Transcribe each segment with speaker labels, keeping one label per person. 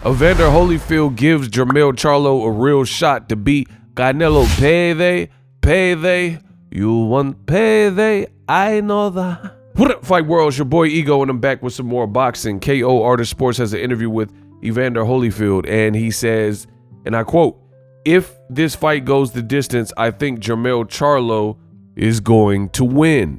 Speaker 1: Evander Holyfield gives Jermell Charlo a real shot to beat Canelo. Payday. You want payday? I know that. What up, Fight World? It's your boy Ego, and I'm back with some more boxing. KO Artist Sports has an interview with Evander Holyfield, and he says, and I quote, "If this fight goes the distance, I think Jermell Charlo is going to win.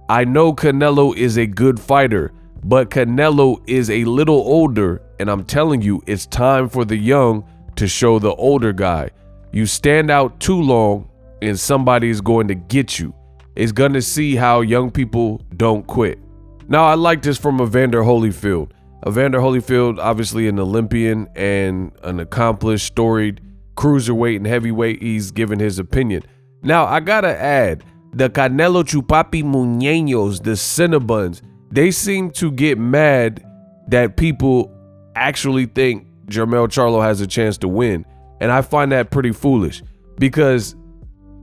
Speaker 1: I know Canelo is a good fighter, but Canelo is a little older, and I'm telling you, it's time for the young to show the older guy. You stand out too long, and somebody is going to get you. Is going to see how young people don't quit." Now, I like this from Evander Holyfield. Evander Holyfield, obviously an Olympian and an accomplished, storied cruiserweight and heavyweight. He's given his opinion. Now, I got to add, the Canelo Chupapi Muñeños, the Cinnabons, they seem to get mad that people actually think Jermell Charlo has a chance to win. And I find that pretty foolish, because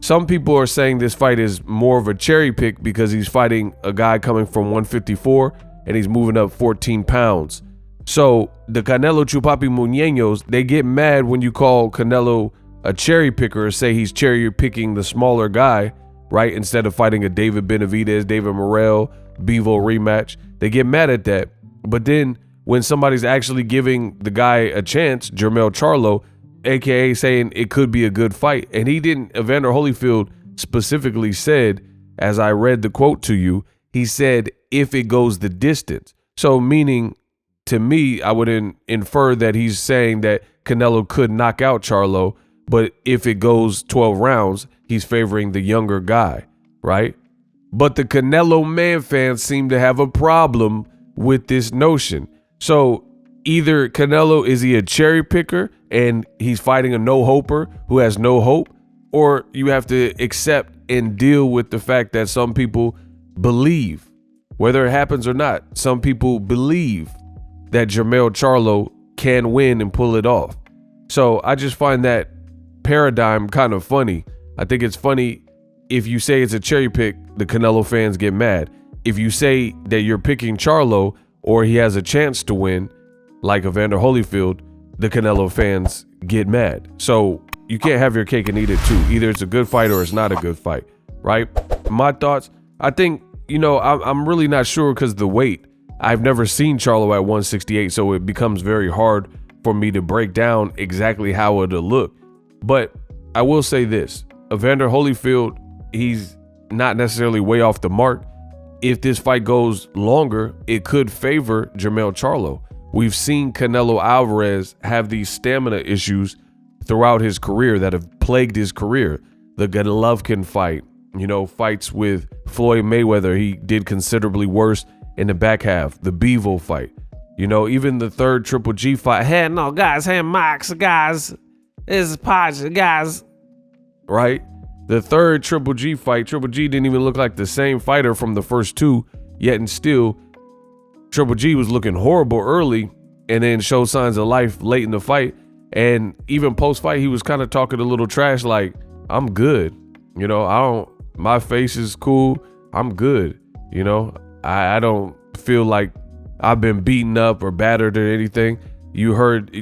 Speaker 1: some people are saying this fight is more of a cherry pick because he's fighting a guy coming from 154 and he's moving up 14 pounds. So the Canelo Chupapi Muñeños, they get mad when you call Canelo a cherry picker or say he's cherry picking the smaller guy, right? Instead of fighting a David Benavidez, David Morrell, Bivol rematch. They get mad at that. But then when somebody's actually giving the guy a chance, Jermell Charlo, AKA saying it could be a good fight. And he didn't, Evander Holyfield specifically said, as I read the quote to you, he said, if it goes the distance. So meaning, to me, I would infer that he's saying that Canelo could knock out Charlo, but if it goes 12 rounds, he's favoring the younger guy, right? But the Canelo man fans seem to have a problem with this notion. So either Canelo, is he a cherry picker and he's fighting a no-hoper who has no hope, or you have to accept and deal with the fact that some people believe, whether it happens or not, some people believe that Jermell Charlo can win and pull it off. So I just find that paradigm kind of funny. I think it's funny if you say it's a cherry pick, the Canelo fans get mad. If you say that you're picking Charlo or he has a chance to win, like Evander Holyfield, the Canelo fans get mad. So you can't have your cake and eat it too. Either it's a good fight or it's not a good fight, right? My thoughts, I think, I'm really not sure because the weight. I've never seen Charlo at 168, so it becomes very hard for me to break down exactly how it'll look. But I will say this, Evander Holyfield, he's not necessarily way off the mark. If this fight goes longer, it could favor Jermell Charlo. We've seen Canelo Alvarez have these stamina issues throughout his career that have plagued his career. The Golovkin fight, fights with Floyd Mayweather, he did considerably worse in the back half. The Bivol fight, even the third Triple G fight. Hey, no, guys, hey, Max, guys, this is Podge, guys, right? The third Triple G fight, Triple G didn't even look like the same fighter from the first two, yet and still, Triple G was looking horrible early and then showed signs of life late in the fight. And even post-fight, he was kind of talking a little trash like, I'm good. My face is cool. I'm good. I don't feel like I've been beaten up or battered or anything.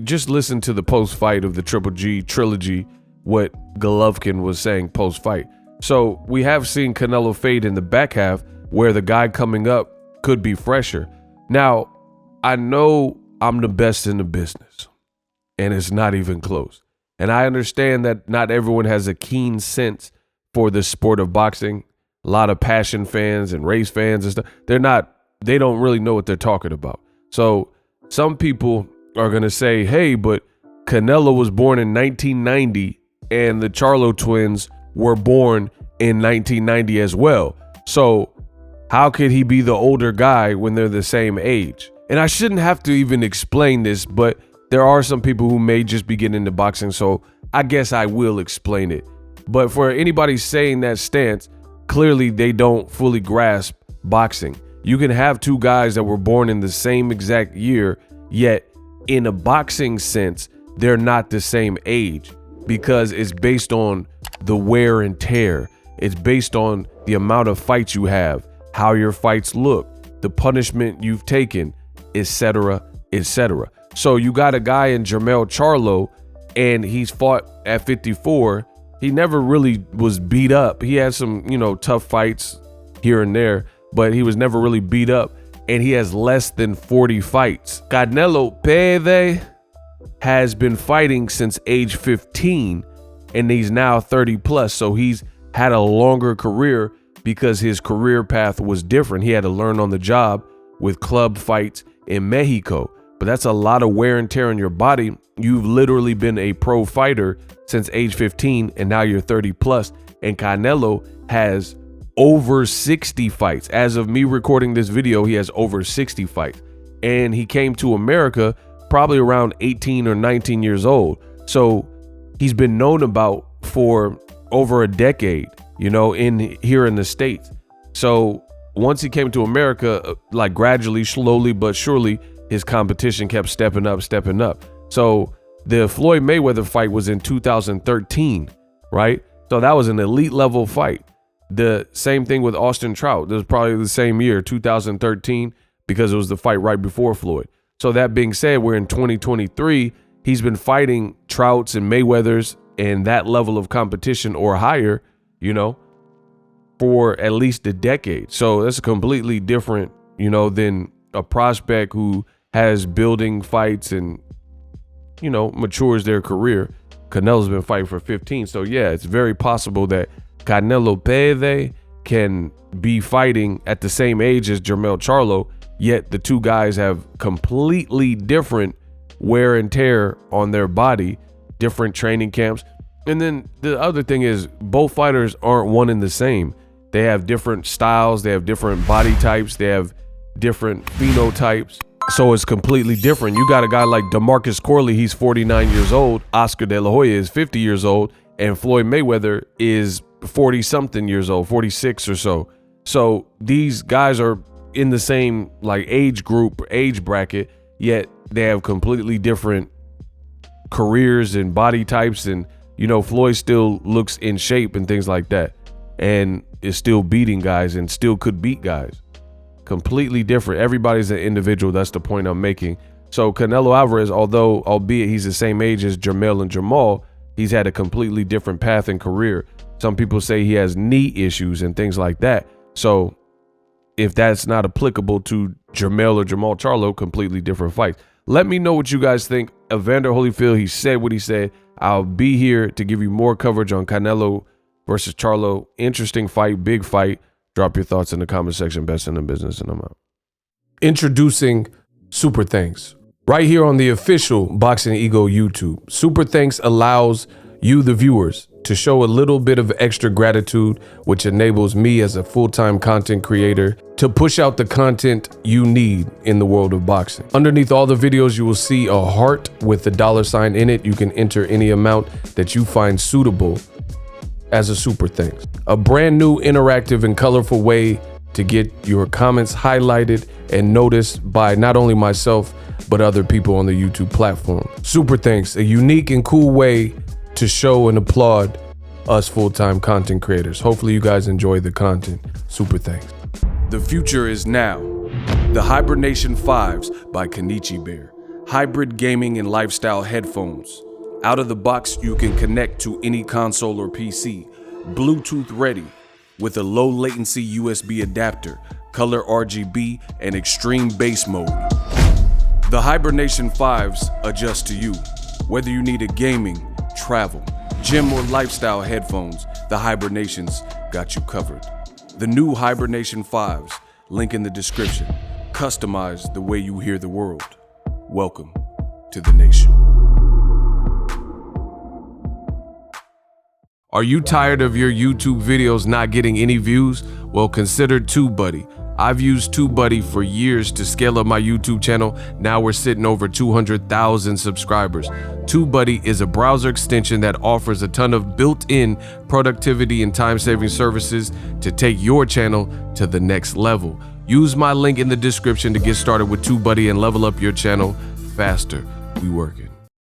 Speaker 1: Just listen to the post-fight of the Triple G trilogy, what Golovkin was saying post-fight. So we have seen Canelo fade in the back half where the guy coming up could be fresher. Now, I know I'm the best in the business, and it's not even close. And I understand that not everyone has a keen sense for the sport of boxing. A lot of passion fans and race fans and stuff, they don't really know what they're talking about. So some people are going to say, hey, but Canelo was born in 1990 and the Charlo twins were born in 1990 as well. So how could he be the older guy when they're the same age? And I shouldn't have to even explain this, but there are some people who may just be getting into boxing, so I guess I will explain it. But for anybody saying that stance, clearly they don't fully grasp boxing. You can have two guys that were born in the same exact year, yet in a boxing sense, they're not the same age because it's based on the wear and tear. It's based on the amount of fights you have, how your fights look, the punishment you've taken, etc., etc. So you got a guy in Jermell Charlo, and he's fought at 54. He never really was beat up. He had some, tough fights here and there, but he was never really beat up. And he has less than 40 fights. Canelo-Charlo has been fighting since age 15, and he's now 30 plus. So he's had a longer career because his career path was different. He had to learn on the job with club fights in Mexico. But that's a lot of wear and tear on your body. You've literally been a pro fighter since age 15, and now you're 30 plus. And Canelo has over 60 fights. As of me recording this video, he has over 60 fights. And he came to America probably around 18 or 19 years old. So he's been known about for over a decade, here in the States. So once he came to America, like gradually, slowly but surely, his competition kept stepping up. So the Floyd Mayweather fight was in 2013, right? So that was an elite level fight. The same thing with Austin Trout. It was probably the same year, 2013, because it was the fight right before Floyd. So that being said, we're in 2023. He's been fighting Trouts and Mayweathers and that level of competition or higher, for at least a decade. So that's completely different, than a prospect who has building fights and, matures their career. Canelo's been fighting for 15. So yeah, it's very possible that Canelo-Charlo can be fighting at the same age as Jermell Charlo, yet the two guys have completely different wear and tear on their body, different training camps. And then the other thing is both fighters aren't one and the same. They have different styles, they have different body types, they have different phenotypes. So it's completely different. You got a guy like Demarcus Corley, he's 49 years old. Oscar De La Hoya is 50 years old. And Floyd Mayweather is 40 something years old, 46 or so. So these guys are in the same age group, age bracket, yet they have completely different careers and body types. And, Floyd still looks in shape and things like that, and is still beating guys and still could beat guys. Completely different. Everybody's an individual. That's the point I'm making. So Canelo Alvarez, albeit he's the same age as Jermell and Jermall, he's had a completely different path and career. Some people say he has knee issues and things like that. So if that's not applicable to Jermell or Jermell Charlo, completely different fights. Let me know what you guys think. Evander Holyfield, he said what he said. I'll be here to give you more coverage on Canelo versus Charlo. Interesting fight, big fight. Drop your thoughts in the comment section. Best in the business, and I'm out. Introducing Super Thanks. Right here on the official Boxingego YouTube. Super Thanks allows you, the viewers, to show a little bit of extra gratitude, which enables me as a full-time content creator to push out the content you need in the world of boxing. Underneath all the videos, you will see a heart with a $sign in it. You can enter any amount that you find suitable as a super thanks. A brand new, interactive, and colorful way to get your comments highlighted and noticed by not only myself, but other people on the YouTube platform. Super thanks, a unique and cool way to show and applaud us full-time content creators. Hopefully you guys enjoy the content. Super thanks. The future is now. The Hibernation 5s by Kenichi Bear. Hybrid gaming and lifestyle headphones. Out of the box, you can connect to any console or PC. Bluetooth ready with a low latency USB adapter, color RGB, and extreme bass mode. The Hibernation 5s adjust to you. Whether you need a gaming, travel, gym, or lifestyle headphones, the Hibernations got you covered. The new Hibernation 5s, link in the description. Customize the way you hear the world. Welcome to the nation. Are you tired of your YouTube videos not getting any views? Well, consider TubeBuddy. I've used TubeBuddy for years to scale up my YouTube channel. Now we're sitting over 200,000 subscribers. TubeBuddy is a browser extension that offers a ton of built-in productivity and time-saving services to take your channel to the next level. Use my link in the description to get started with TubeBuddy and level up your channel faster. We working.